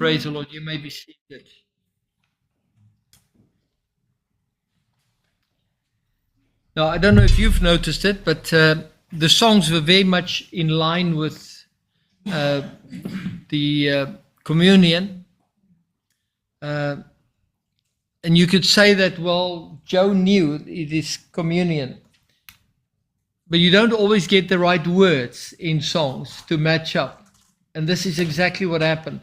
Praise the Lord. You may be seated. Now, I don't know if you've noticed it, but the songs were very much in line with the communion. And you could say that, well, Joe knew it is communion. But you don't always get the right words in songs to match up. And this is exactly what happened.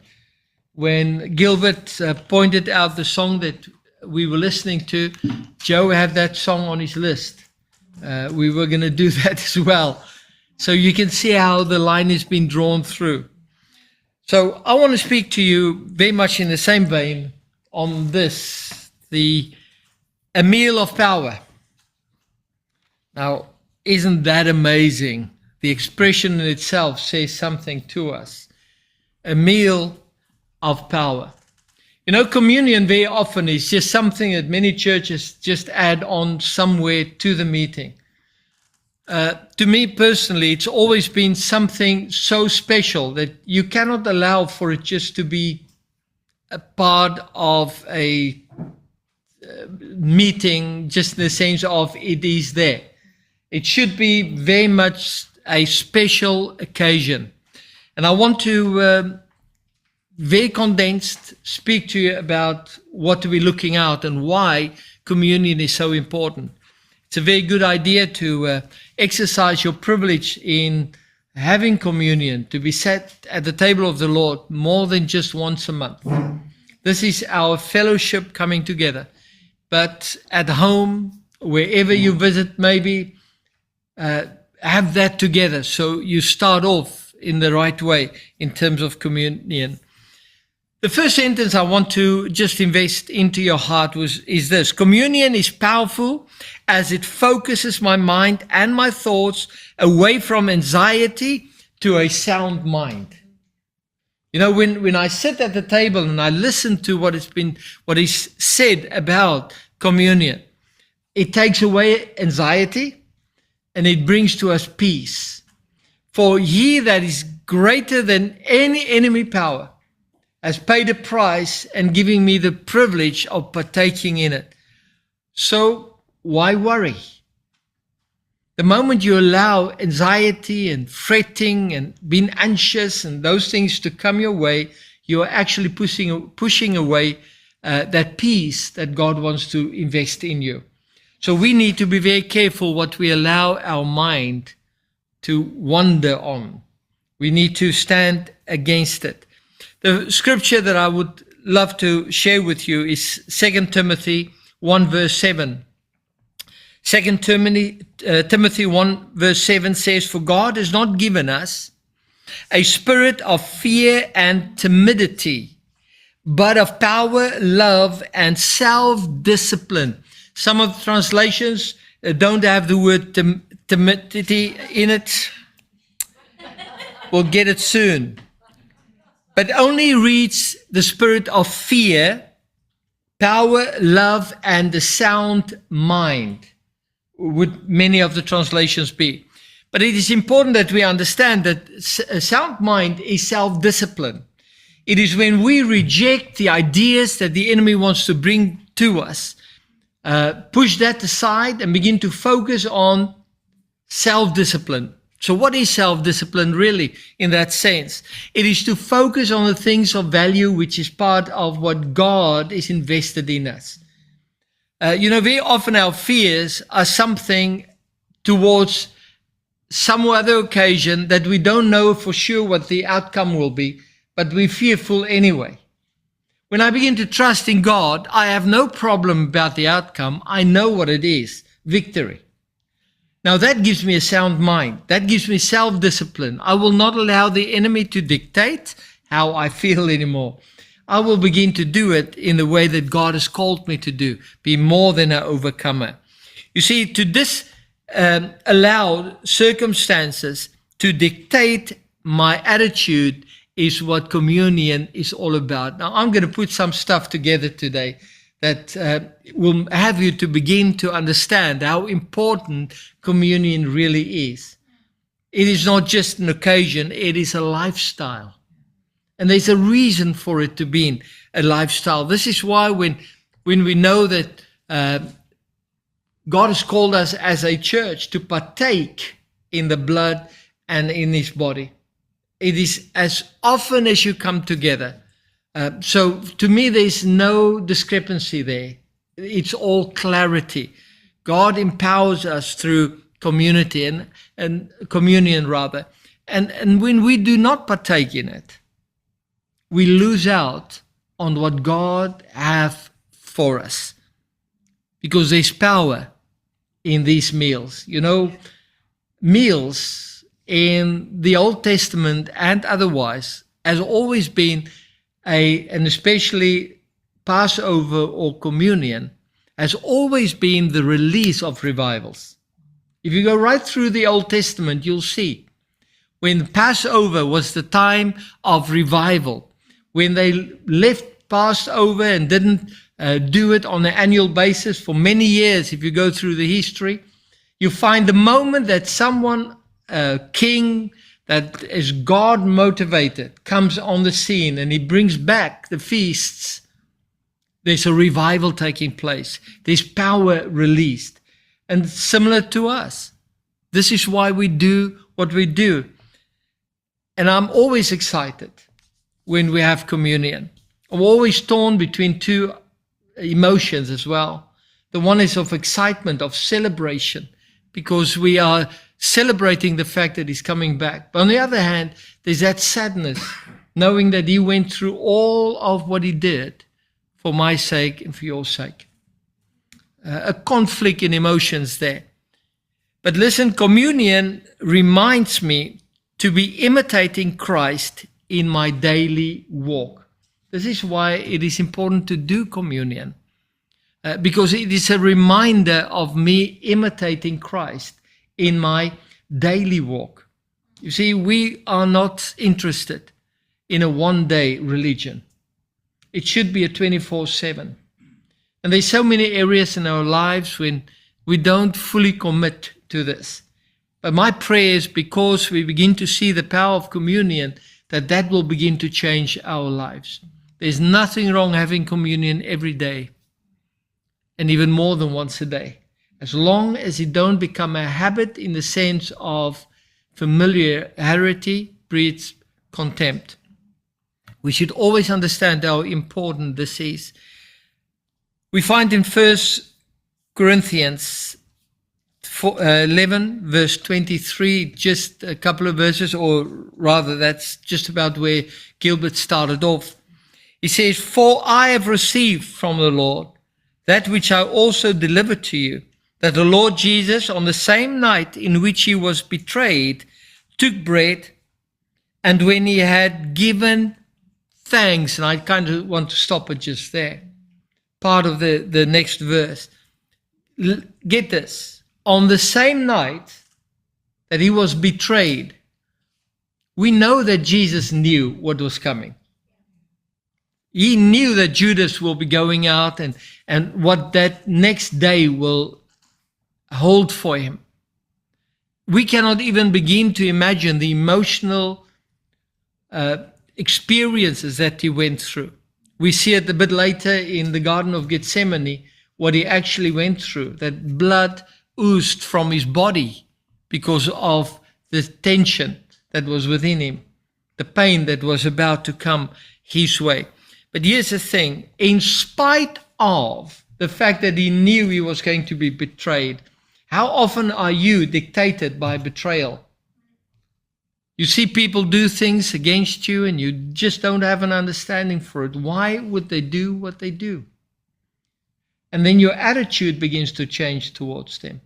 When Gilbert pointed out the song that we were listening to, Joe had that song on his list. We were going to do that as well. So you can see how the line has been drawn through. So I want to speak to you very much in the same vein on this, a meal of power. Now, isn't that amazing? The expression in itself says something to us. A meal of power. You know, communion very often is just something that many churches just add on somewhere to the meeting. To me personally, it's always been something so special that you cannot allow for it just to be a part of a meeting, just in the sense of it is there. It should be very much a special occasion. And I want to very condensed speak to you about what we're looking at and why communion is so important. It's a very good idea to exercise your privilege in having communion, to be sat at the table of the Lord more than just once a month. This is our fellowship coming together. But at home, wherever you visit, maybe have that together so you start off in the right way in terms of communion. The first sentence I want to just invest into your heart is this. Communion is powerful as it focuses my mind and my thoughts away from anxiety to a sound mind. You know, when I sit at the table and I listen to what is said about communion, it takes away anxiety and it brings to us peace. For he that is greater than any enemy power has paid a price and giving me the privilege of partaking in it. So why worry? The moment you allow anxiety and fretting and being anxious and those things to come your way, you are actually pushing away that peace that God wants to invest in you. So we need to be very careful what we allow our mind to wander on. We need to stand against it. The scripture that I would love to share with you is 2 Timothy 1 verse 7. 2 Timothy 1 verse 7 says, "For God has not given us a spirit of fear and timidity, but of power, love, and self-discipline." Some of the translations don't have the word timidity in it. We'll get it soon. But only reads the spirit of fear, power, love, and the sound mind, would many of the translations be. But it is important that we understand that a sound mind is self-discipline. It is when we reject the ideas that the enemy wants to bring to us, push that aside and begin to focus on self-discipline. So what is self-discipline really in that sense? It is to focus on the things of value which is part of what God is invested in us. Very often our fears are something towards some other occasion that we don't know for sure what the outcome will be, but we're fearful anyway. When I begin to trust in God, I have no problem about the outcome. I know what it is, victory. Now that gives me a sound mind. That gives me self-discipline. I will not allow the enemy to dictate how I feel anymore. I will begin to do it in the way that God has called me to do, be more than an overcomer. You see, to disallow circumstances to dictate my attitude is what communion is all about. Now, I'm going to put some stuff together today that will have you to begin to understand how important communion really is. It is not just an occasion, it is a lifestyle. And there's a reason for it to be a lifestyle. This is why when we know that God has called us as a church to partake in the blood and in his body, it is as often as you come together. So to me, there's no discrepancy there. It's all clarity. God empowers us through community and communion rather. And when we do not partake in it, we lose out on what God has for us. Because there's power in these meals. You know, meals in the Old Testament and otherwise has always been and especially Passover or communion, has always been the release of revivals. If you go right through the Old Testament, you'll see when Passover was the time of revival, when they left Passover and didn't do it on an annual basis for many years. If you go through the history, you find the moment that someone, a king that is God motivated, comes on the scene and he brings back the feasts. There's a revival taking place. There's power released. And similar to us, this is why we do what we do. And I'm always excited when we have communion. I'm always torn between two emotions as well. The one is of excitement, of celebration, because we are celebrating the fact that he's coming back. But on the other hand, there's that sadness, knowing that he went through all of what he did for my sake and for your sake. A conflict in emotions there. But listen, communion reminds me to be imitating Christ in my daily walk. This is why it is important to do communion, because it is a reminder of me imitating Christ in my daily walk. You see, we are not interested in a one-day religion. It should be a 24/7. And there's so many areas in our lives when we don't fully commit to this. But my prayer is, because we begin to see the power of communion, that will begin to change our lives. There's nothing wrong having communion every day, and even more than once a day, as long as it don't become a habit in the sense of familiarity breeds contempt. We should always understand how important this is. We find in 1 Corinthians 11, verse 23, just a couple of verses, or rather that's just about where Gilbert started off. He says, "For I have received from the Lord that which I also delivered to you, that the Lord Jesus, on the same night in which he was betrayed, took bread, and when he had given thanks," and I kind of want to stop it just there, part of the next verse. Get this. On the same night that he was betrayed, we know that Jesus knew what was coming. He knew that Judas will be going out and what that next day will hold for him. We cannot even begin to imagine the emotional experiences that he went through. We see it a bit later in the Garden of Gethsemane, what he actually went through, that blood oozed from his body because of the tension that was within him, the pain that was about to come his way. But here's the thing, in spite of the fact that he knew he was going to be betrayed, how often are you dictated by betrayal? You see people do things against you and you just don't have an understanding for it. Why would they do what they do? And then your attitude begins to change towards them.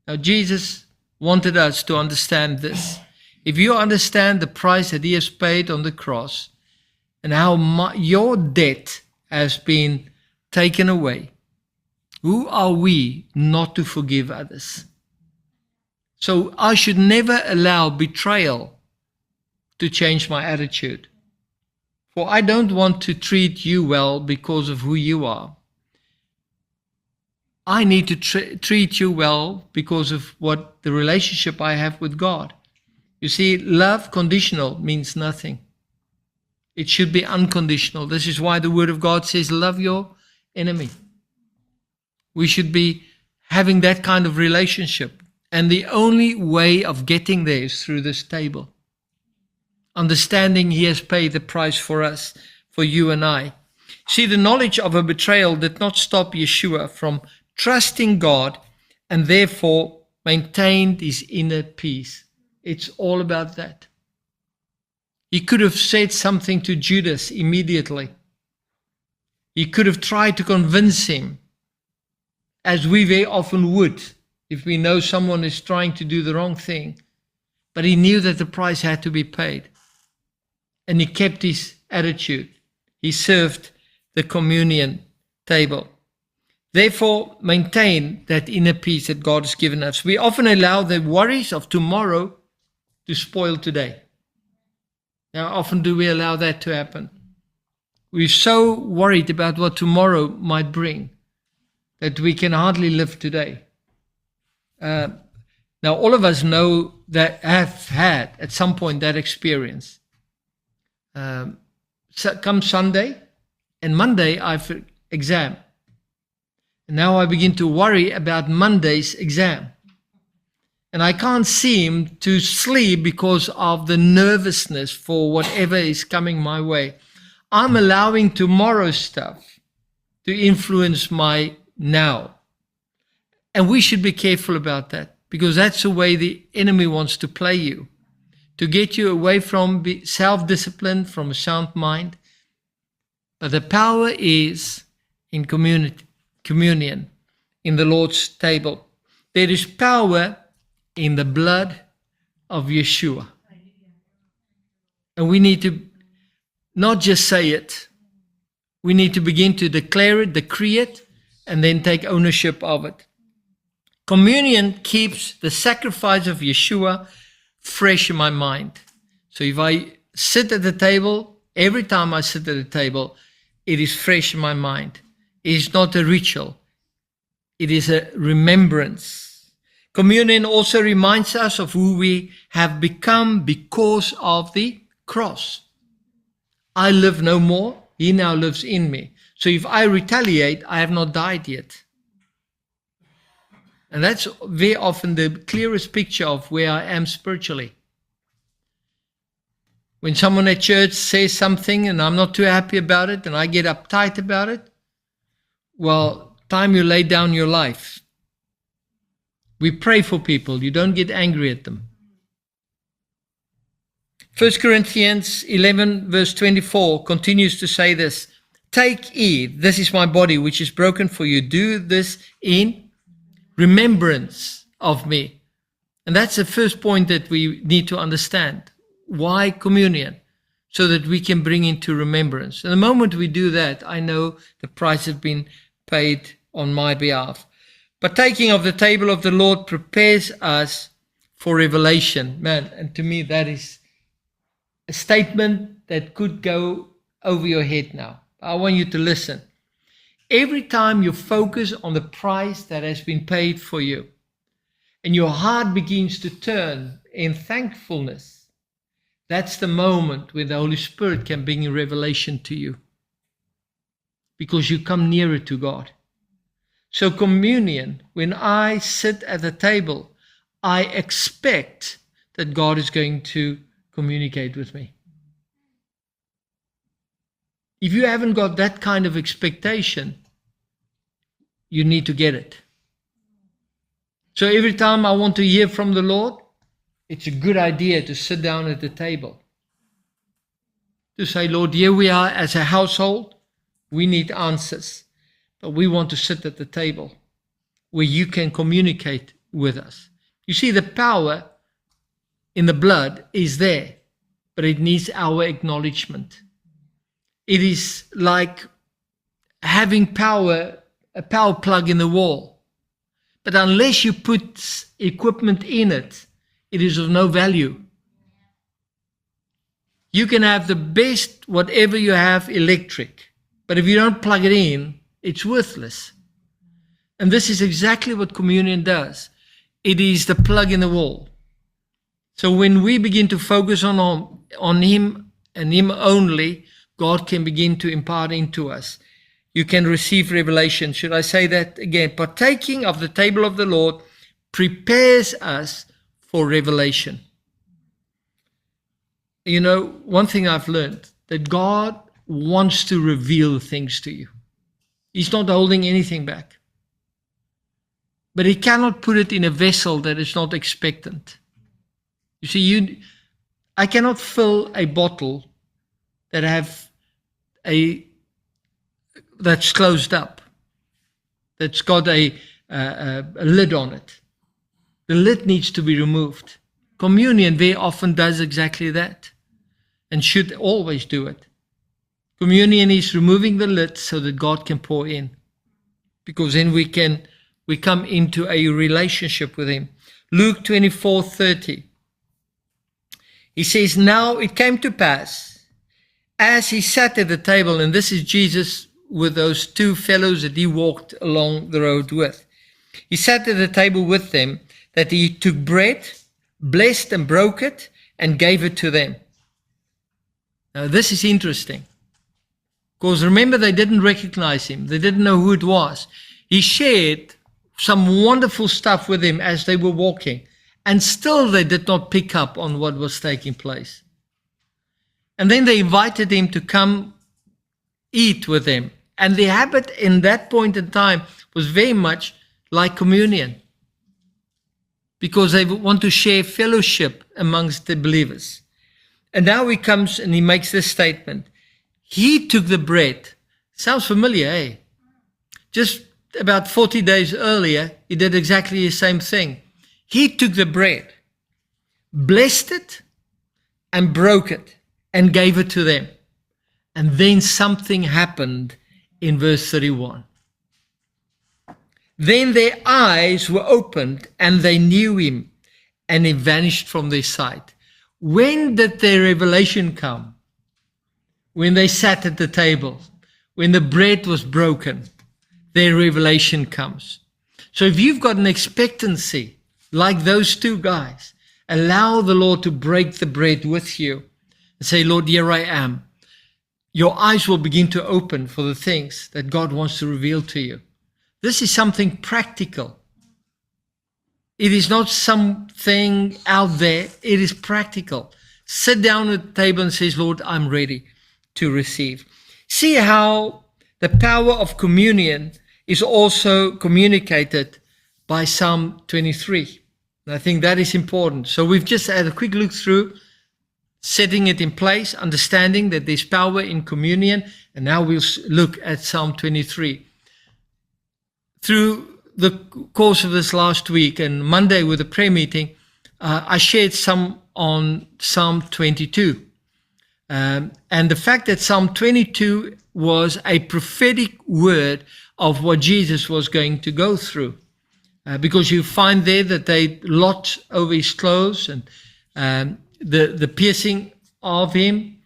Now, Jesus wanted us to understand this. If you understand the price that he has paid on the cross and how your debt has been taken away, who are we not to forgive others? So I should never allow betrayal to change my attitude. For I don't want to treat you well because of who you are. I need to treat you well because of what the relationship I have with God. You see, love conditional means nothing. It should be unconditional. This is why the Word of God says, love your enemy. We should be having that kind of relationship. And the only way of getting there is through this table. Understanding He has paid the price for us, for you and I. See, the knowledge of a betrayal did not stop Yeshua from trusting God and therefore maintained His inner peace. It's all about that. He could have said something to Judas immediately. He could have tried to convince him, as we very often would if we know someone is trying to do the wrong thing. But he knew that the price had to be paid. And he kept his attitude. He served the communion table. Therefore, maintain that inner peace that God has given us. We often allow the worries of tomorrow to spoil today. How often do we allow that to happen? We're so worried about what tomorrow might bring that we can hardly live today. Now, all of us know that have had at some point that experience. Come Sunday and Monday, I've exam. And now I begin to worry about Monday's exam. And I can't seem to sleep because of the nervousness for whatever is coming my way. I'm allowing tomorrow's stuff to influence my now. And we should be careful about that, because that's the way the enemy wants to play you, to get you away from self-discipline, from a sound mind. But the power is in communion, in the Lord's table. There is power in the blood of Yeshua. And we need to not just say it. We need to begin to declare it, decree it, and then take ownership of it. Communion keeps the sacrifice of Yeshua fresh in my mind. So if I sit at the table, every time I sit at the table, it is fresh in my mind. It is not a ritual. It is a remembrance. Communion also reminds us of who we have become because of the cross. I live no more. He now lives in me. So if I retaliate, I have not died yet. And that's very often the clearest picture of where I am spiritually. When someone at church says something and I'm not too happy about it and I get uptight about it, well, time you lay down your life. We pray for people. You don't get angry at them. 1 Corinthians 11 verse 24 continues to say this. Take, eat, this is my body which is broken for you. Do this in remembrance of me. And that's the first point that we need to understand. Why communion? So that we can bring into remembrance. And the moment we do that, I know the price has been paid on my behalf. Partaking of the table of the Lord prepares us for revelation. Man, and to me that is a statement that could go over your head now. I want you to listen. Every time you focus on the price that has been paid for you, and your heart begins to turn in thankfulness, that's the moment when the Holy Spirit can bring a revelation to you. Because you come nearer to God. So communion, when I sit at the table, I expect that God is going to communicate with me. If you haven't got that kind of expectation, you need to get it. So every time I want to hear from the Lord, it's a good idea to sit down at the table. To say, Lord, here we are as a household. We need answers. But we want to sit at the table where you can communicate with us. You see, the power in the blood is there, but it needs our acknowledgement. It is like having power, a power plug in the wall. But unless you put equipment in it, it is of no value. You can have the best, whatever you have, electric. But if you don't plug it in, it's worthless. And this is exactly what communion does. It is the plug in the wall. So when we begin to focus on Him and Him only, God can begin to impart into us. You can receive revelation. Should I say that again? Partaking of the table of the Lord prepares us for revelation. You know, one thing I've learned, that God wants to reveal things to you. He's not holding anything back. But He cannot put it in a vessel that is not expectant. You see, I cannot fill a bottle that's closed up, that's got a lid on it. The lid needs to be removed. Communion very often does exactly that, and should always do it. Communion is removing the lid so that God can pour in, because then we come into a relationship with Him. Luke 24:30. He says, "Now it came to pass, as He sat at the table," and this is Jesus with those two fellows that He walked along the road with. He sat at the table with them, that He took bread, blessed and broke it, and gave it to them. Now this is interesting, because remember, they didn't recognize Him. They didn't know who it was. He shared some wonderful stuff with them as they were walking, and still they did not pick up on what was taking place. And then they invited Him to come eat with them. And the habit in that point in time was very much like communion, because they want to share fellowship amongst the believers. And now He comes and He makes this statement. He took the bread. Sounds familiar, eh? Just about 40 days earlier, He did exactly the same thing. He took the bread, blessed it, and broke it, and gave it to them. And then something happened in verse 31. Then their eyes were opened, and they knew Him, and He vanished from their sight. When did their revelation come? When they sat at the table, when the bread was broken, their revelation comes. So if you've got an expectancy like those two guys, allow the Lord to break the bread with you and say, Lord, here I am. Your eyes will begin to open for the things that God wants to reveal to you. This is something practical. It is not something out there. It is practical. Sit down at the table and say, Lord, I'm ready to receive. See how the power of communion is also communicated by Psalm 23. And I think that is important. So we've just had a quick look through, setting it in place, understanding that there's power in communion. And now we'll look at Psalm 23. Through the course of this last week and Monday with the prayer meeting, I shared some on Psalm 22. And the fact that Psalm 22 was a prophetic word of what Jesus was going to go through. Because you find there that they lot over His clothes and the piercing of Him,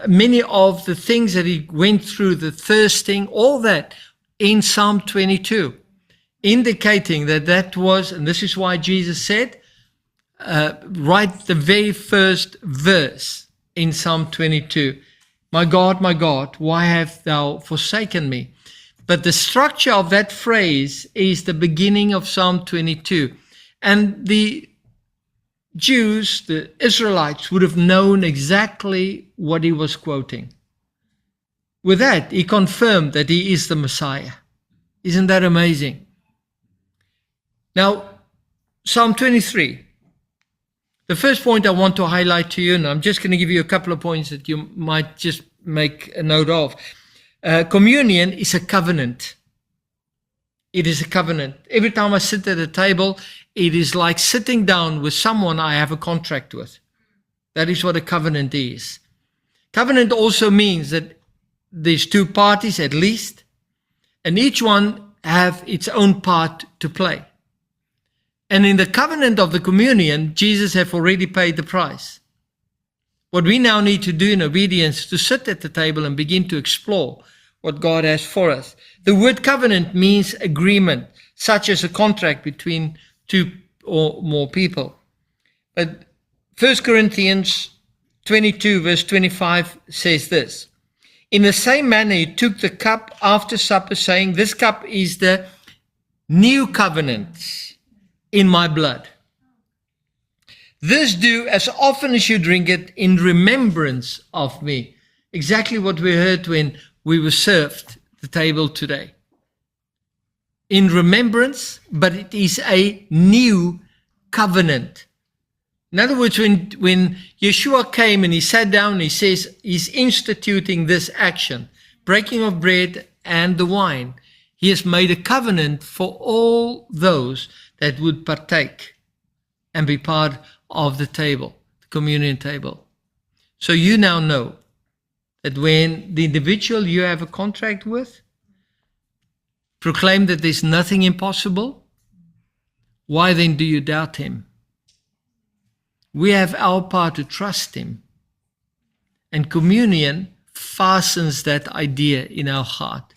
many of the things that He went through, the thirsting, all that in Psalm 22, indicating that was, and this is why Jesus said, write the very first verse in Psalm 22, my God, why have thou forsaken me? But the structure of that phrase is the beginning of Psalm 22. And the Jews, the Israelites, would have known exactly what he was quoting. With that, he confirmed that he is the Messiah. Isn't that amazing? Now, Psalm 23. The first point I want to highlight to you, and I'm just going to give you a couple of points that you might just make a note of. Communion is a covenant. It is a covenant. Every time I sit at a table, it is like sitting down with someone I have a contract with. That is what a covenant is. Covenant also means that there's two parties at least, and each one have its own part to play. And in the covenant of the communion, Jesus have already paid the price. What we now need to do in obedience is to sit at the table and begin to explore what God has for us. The word covenant means agreement, such as a contract between two or more people. But 1 Corinthians 22 verse 25 says this. In the same manner he took the cup after supper, saying, this cup is the new covenant in my blood. This do as often as you drink it in remembrance of me. Exactly what we heard when we were served the table today. In remembrance, but it is a new covenant. In other words, when Yeshua came and he sat down, he says he's instituting this action, breaking of bread and the wine. He has made a covenant for all those that would partake and be part of the table, the communion table. So you now know that when the individual you have a contract with proclaim that there's nothing impossible, why then do you doubt him? We have our part to trust him. And communion fastens that idea in our heart.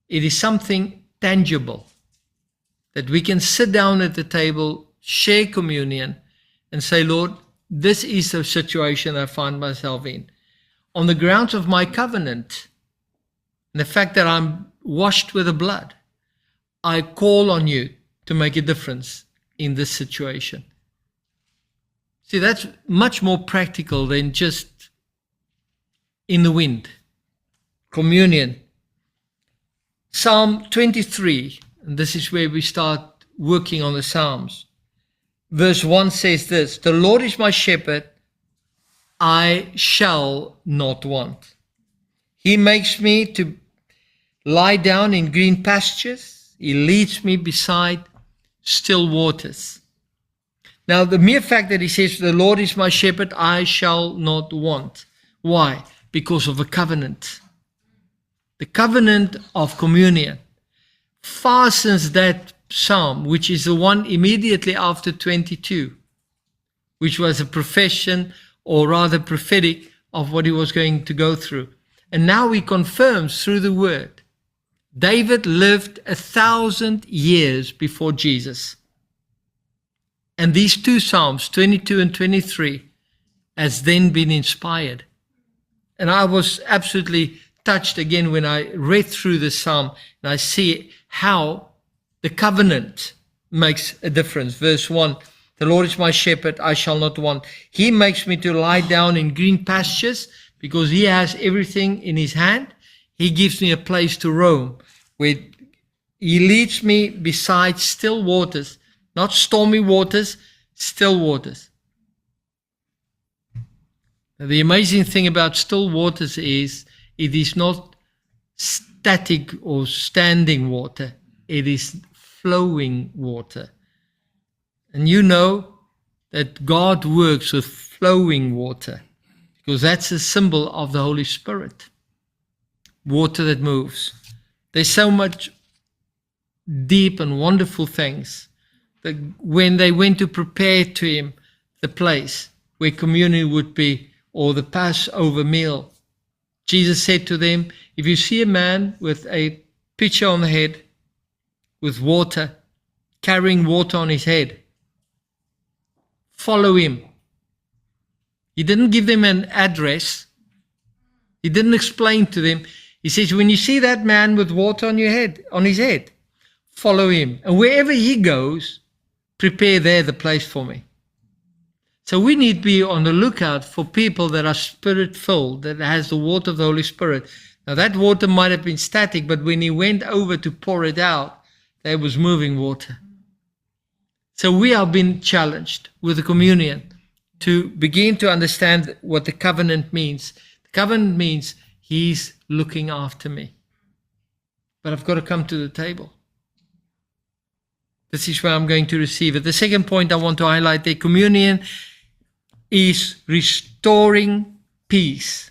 It is something tangible that we can sit down at the table, share communion, and say, Lord, this is the situation I find myself in. On the grounds of my covenant, and the fact that I'm washed with the blood, I call on you to make a difference in this situation. See, that's much more practical than just in the wind. Communion. Psalm 23, and this is where we start working on the Psalms. Verse 1 says this, the Lord is my shepherd, I shall not want. He makes me to lie down in green pastures. He leads me beside still waters. Now, the mere fact that he says, the Lord is my shepherd, I shall not want. Why? Because of a covenant. The covenant of communion fastens that psalm, which is the one immediately after 22, which was a profession, or rather prophetic, of what he was going to go through. And now he confirms through the word. David lived 1,000 years before Jesus. And these two Psalms, 22 and 23, has then been inspired. And I was absolutely touched again when I read through the Psalm and I see how the covenant makes a difference. Verse 1, the Lord is my shepherd, I shall not want. He makes me to lie down in green pastures because he has everything in his hand. He gives me a place to roam where he leads me beside still waters. Not stormy waters, still waters. Now, the amazing thing about still waters is it is not static or standing water. It is flowing water. And you know that God works with flowing water because that's a symbol of the Holy Spirit. Water that moves. There's so much deep and wonderful things. When they went to prepare to him the place where communion would be, or the Passover meal, Jesus said to them, if you see a man with a pitcher on the head, with water, carrying water on his head, follow him. He didn't give them an address. He didn't explain to them. He says, when you see that man with water on his head, follow him. And wherever he goes, prepare there the place for me. So we need to be on the lookout for people that are spirit-filled, that has the water of the Holy Spirit. Now that water might have been static, but when he went over to pour it out, there was moving water. So we are being challenged with the communion to begin to understand what the covenant means. The covenant means he's looking after me. But I've got to come to the table. This is where I'm going to receive it. The second point I want to highlight there, communion is restoring peace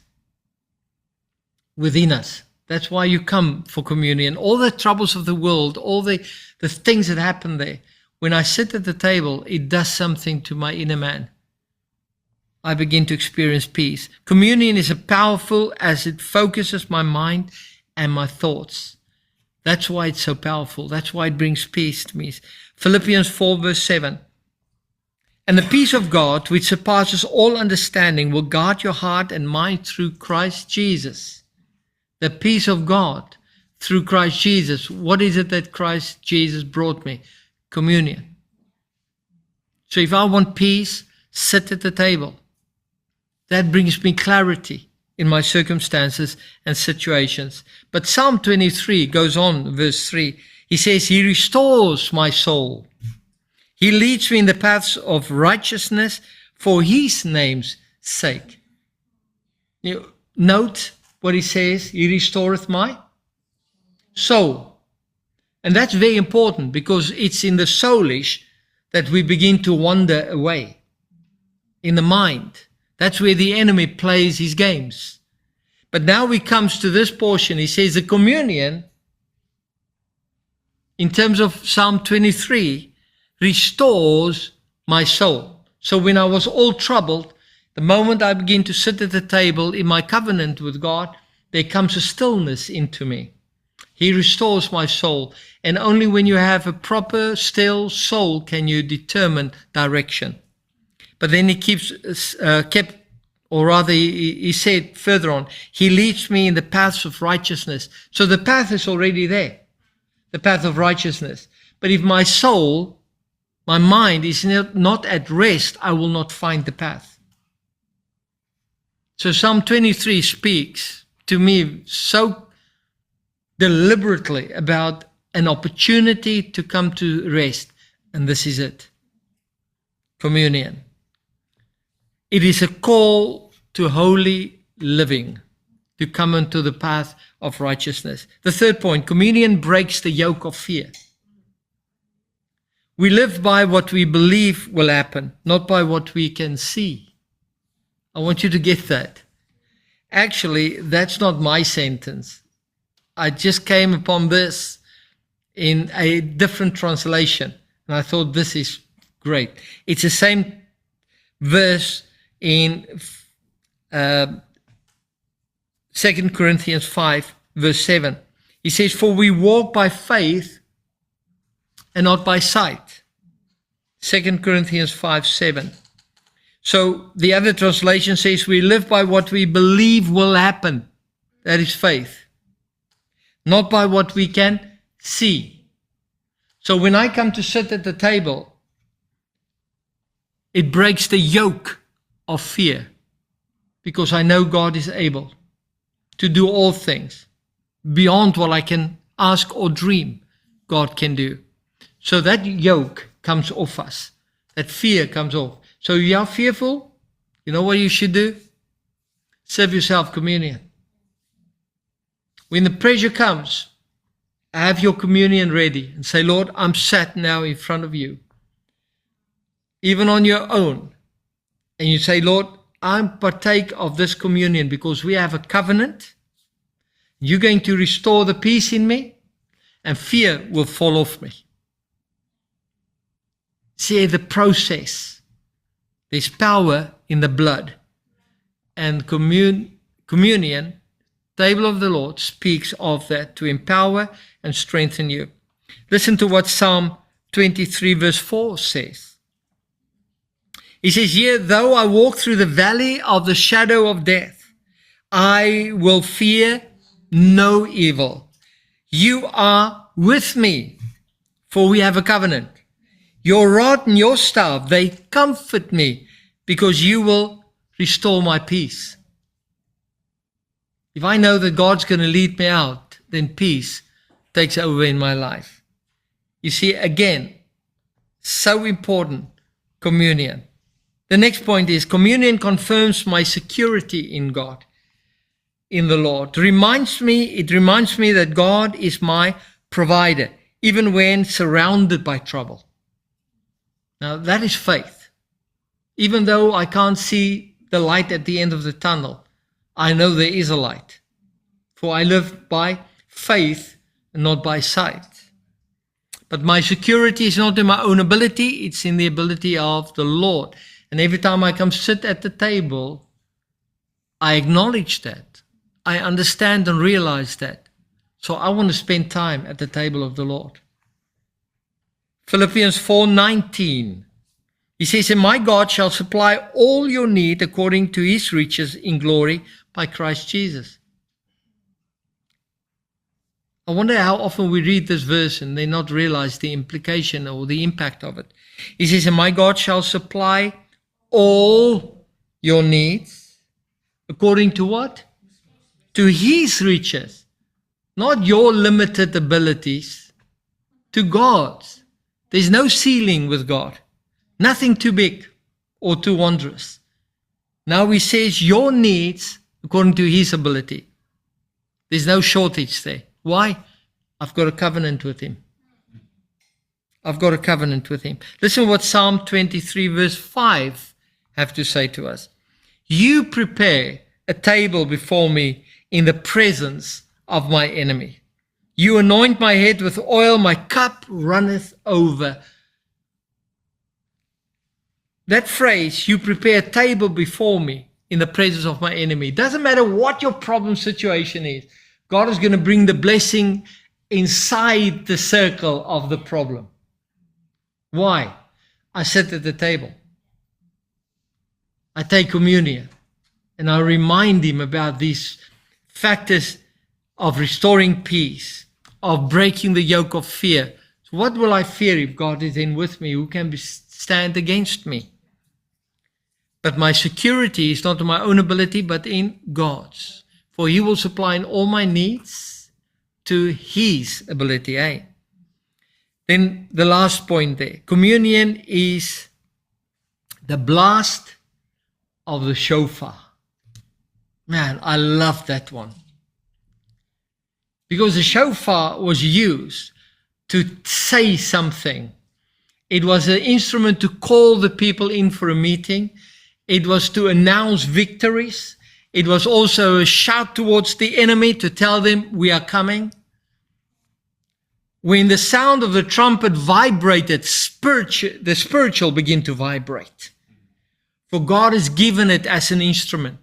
within us. That's why you come for communion. All the troubles of the world, all the things that happen there, when I sit at the table, it does something to my inner man. I begin to experience peace. Communion is powerful as it focuses my mind and my thoughts. That's why it's so powerful. That's why it brings peace to me. Philippians 4 verse 7. And the peace of God, which surpasses all understanding, will guard your heart and mind through Christ Jesus. The peace of God through Christ Jesus. What is it that Christ Jesus brought me? Communion. So if I want peace, sit at the table. That brings me clarity in my circumstances and situations. But Psalm 23 goes on, verse 3. He says, He restores my soul. He leads me in the paths of righteousness for His name's sake. You note what he says, He restoreth my soul. And that's very important because it's in the soulish that we begin to wander away. In the mind. That's where the enemy plays his games. But now he comes to this portion. He says the communion, in terms of Psalm 23, restores my soul. So when I was all troubled, the moment I begin to sit at the table in my covenant with God, there comes a stillness into me. He restores my soul. And only when you have a proper, still soul can you determine direction. But then he he said further on, He leads me in the paths of righteousness. So the path is already there, the path of righteousness. But if my soul, my mind is not at rest, I will not find the path. So Psalm 23 speaks to me so deliberately about an opportunity to come to rest. And this is it. Communion. It is a call to holy living, to come into the path of righteousness. The third point, communion breaks the yoke of fear. We live by what we believe will happen, not by what we can see. I want you to get that. Actually, that's not my sentence. I just came upon this in a different translation, and I thought this is great. It's the same verse in 2 Corinthians 5, verse 7. He says, For we walk by faith and not by sight. 2 Corinthians 5, 7. So the other translation says, we live by what we believe will happen. That is faith. Not by what we can see. So when I come to sit at the table, it breaks the yoke of fear, because I know God is able to do all things beyond what I can ask or dream. God can do. So that yoke comes off us. That fear comes off. So you are fearful, you know what you should do? Serve yourself communion. When the pressure comes, have your communion ready and say, Lord, I'm sat now in front of you, even on your own. And you say, Lord, I partake of this communion because we have a covenant. You're going to restore the peace in me, and fear will fall off me. See the process. There's power in the blood. And communion, table of the Lord, speaks of that to empower and strengthen you. Listen to what Psalm 23 verse 4 says. He says, Yea, though I walk through the valley of the shadow of death, I will fear no evil. You are with me, for we have a covenant. Your rod and your staff, they comfort me, because you will restore my peace. If I know that God's going to lead me out, then peace takes over in my life. You see, again, so important, communion. The next point is communion confirms my security in God, in the Lord. It reminds me that God is my provider, even when surrounded by trouble. Now, that is faith. Even though I can't see the light at the end of the tunnel, I know there is a light. For I live by faith and not by sight. But my security is not in my own ability, it's in the ability of the Lord. And every time I come sit at the table, I acknowledge that. I understand and realize that. So I want to spend time at the table of the Lord. Philippians 4:19. He says, and my God shall supply all your need according to his riches in glory by Christ Jesus. I wonder how often we read this verse and they not realize the implication or the impact of it. He says, and my God shall supply all your needs according to what? To his riches. Not your limited abilities, to God's. There's no ceiling with God. Nothing too big or too wondrous. Now he says your needs according to his ability. There's no shortage there. Why? I've got a covenant with him. I've got a covenant with him. Listen what Psalm 23 verse 5 have to say to us. You prepare a table before me in the presence of my enemy. You anoint my head with oil, my cup runneth over. That phrase, you prepare a table before me in the presence of my enemy. Doesn't matter what your problem situation is. God is going to bring the blessing inside the circle of the problem. Why? I sit at the table. I take communion and I remind him about these factors of restoring peace, of breaking the yoke of fear. So what will I fear if God is in with me? Who can stand against me? But my security is not in my own ability, but in God's. For he will supply in all my needs to his ability. Eh? Then the last point there. Communion is the blast of the shofar. Man, I love that one. Because the shofar was used to say something. It was an instrument to call the people in for a meeting. It was to announce victories. It was also a shout towards the enemy to tell them we are coming. When the sound of the trumpet vibrated, the spiritual began to vibrate. For God has given it as an instrument.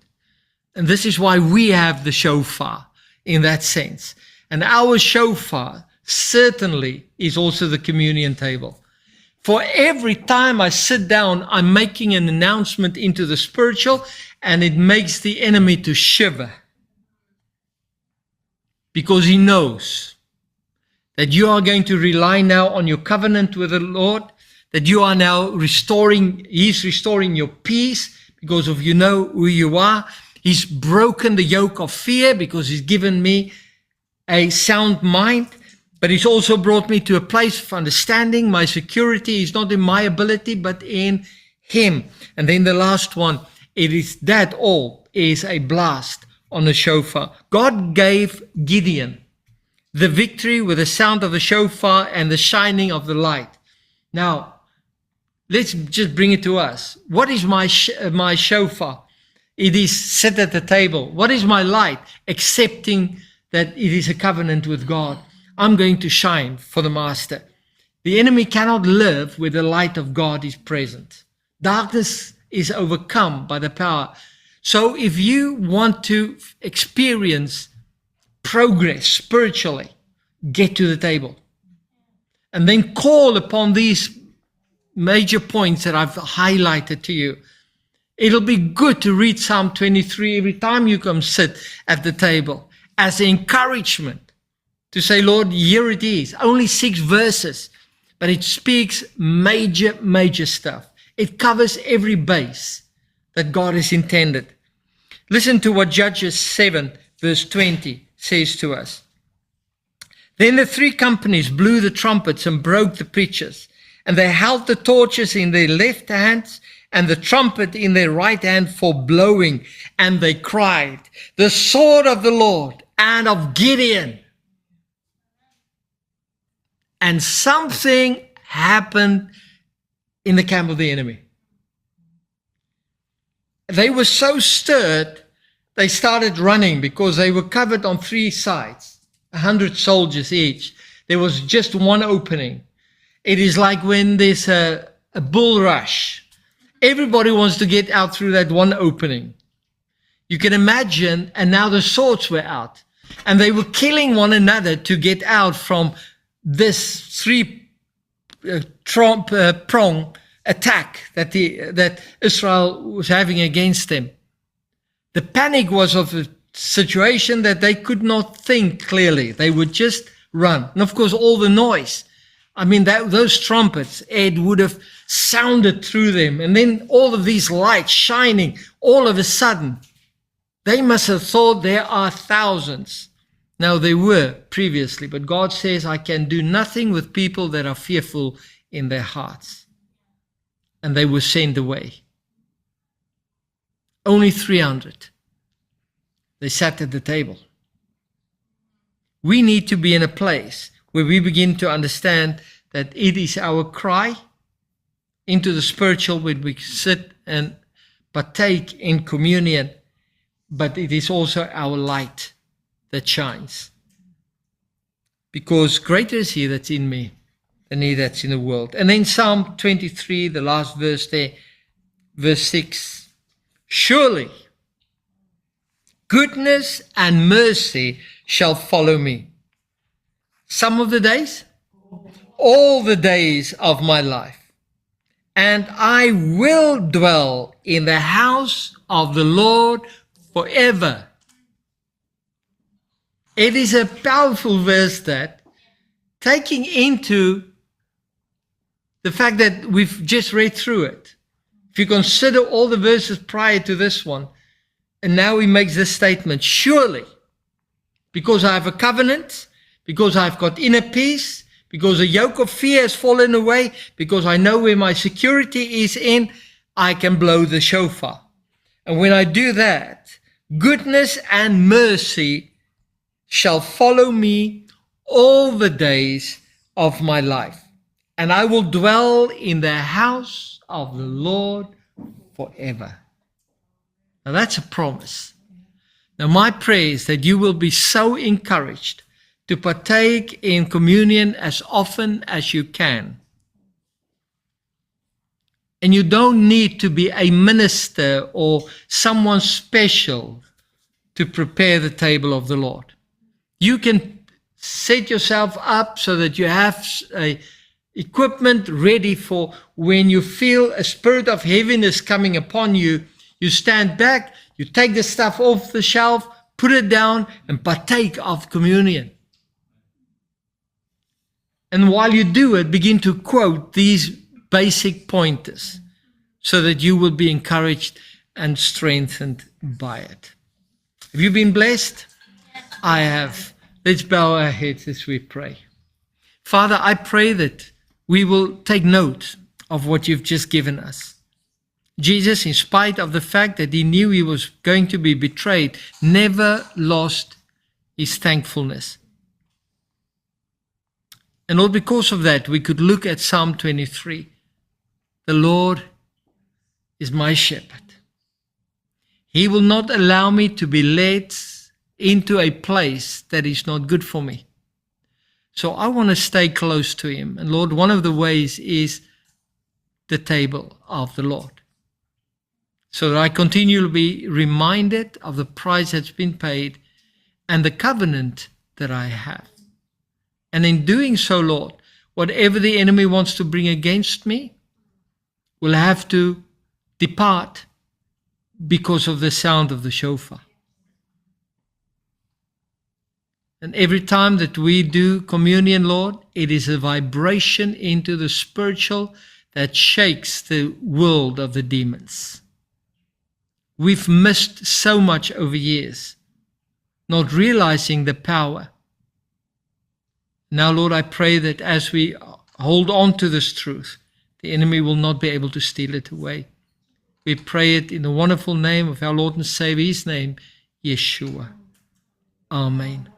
And this is why we have the shofar in that sense. And our shofar certainly is also the communion table. For every time I sit down, I'm making an announcement into the spiritual, and it makes the enemy to shiver. Because he knows that you are going to rely now on your covenant with the Lord, that you are now he's restoring your peace because of you know who you are. He's broken the yoke of fear because he's given me a sound mind. But he's also brought me to a place of understanding. My security is not in my ability, but in him. And then the last one, it is that all is a blast on the shofar. God gave Gideon the victory with the sound of the shofar and the shining of the light. Now, let's just bring it to us. What is my shofar? It is sit at the table. What is my light? Accepting that it is a covenant with God. I'm going to shine for the Master. The enemy cannot live where the light of God is present. Darkness is overcome by the power. So if you want to experience progress spiritually, get to the table. And then call upon these major points that I've highlighted to you. It'll be good to read Psalm 23 every time you come sit at the table as encouragement. To say, Lord, here it is. Only 6 verses, but it speaks major stuff. It covers every base that God has intended. Listen to what Judges 7 verse 20 says to us. Then the 3 companies blew the trumpets and broke the pitchers, and they held the torches in their left hands and the trumpet in their right hand for blowing. And they cried, the sword of the Lord and of Gideon. And something happened in the camp of the enemy. They were so stirred, they started running because they were covered on 3 sides, 100 soldiers each. There was just one opening. It is like when there's a bull rush. Everybody wants to get out through that one opening. You can imagine, and now the swords were out. And they were killing one another to get out from this 3-prong attack that Israel was having against them. The panic was of a situation that they could not think clearly. They would just run. And of course, all the noise. I mean, those trumpets, it would have sounded through them. And then all of these lights shining all of a sudden. They must have thought there are thousands. Now, they were previously, but God says, I can do nothing with people that are fearful in their hearts. And they were sent away. Only 300. They sat at the table. We need to be in a place where we begin to understand that it is our cry into the spiritual when we sit and partake in communion, but it is also our light that shines. Because greater is he that's in me than he that's in the world. And then Psalm 23, the last verse there, verse 6. Surely goodness and mercy shall follow me. Some of the days, all the days of my life. And I will dwell in the house of the Lord forever. It is a powerful verse that, taking into the fact that we've just read through it. If you consider all the verses prior to this one, and now he makes this statement, surely, because I have a covenant, because I've got inner peace, because a yoke of fear has fallen away, because I know where my security is in, I can blow the shofar. And when I do that, goodness and mercy shall follow me all the days of my life. And I will dwell in the house of the Lord forever. Now that's a promise. Now my prayer is that you will be so encouraged to partake in communion as often as you can. And you don't need to be a minister or someone special to prepare the table of the Lord. You can set yourself up so that you have equipment ready for when you feel a spirit of heaviness coming upon you. You stand back, you take the stuff off the shelf, put it down, and partake of communion. And while you do it, begin to quote these basic pointers so that you will be encouraged and strengthened by it. Have you been blessed? I have. Let's bow our heads as we pray. Father, I pray that we will take note of what you've just given us. Jesus, in spite of the fact that he knew he was going to be betrayed, never lost his thankfulness. And Lord, because of that, we could look at Psalm 23. The Lord is my shepherd. He will not allow me to be led into a place that is not good for me. So I want to stay close to him. And Lord, one of the ways is the table of the Lord. So that I continue to be reminded of the price that's been paid and the covenant that I have. And in doing so, Lord, whatever the enemy wants to bring against me will have to depart because of the sound of the shofar. And every time that we do communion, Lord, it is a vibration into the spiritual that shakes the world of the demons. We've missed so much over years, not realizing the power. Now, Lord, I pray that as we hold on to this truth, the enemy will not be able to steal it away. We pray it in the wonderful name of our Lord and Savior, his name, Yeshua. Amen.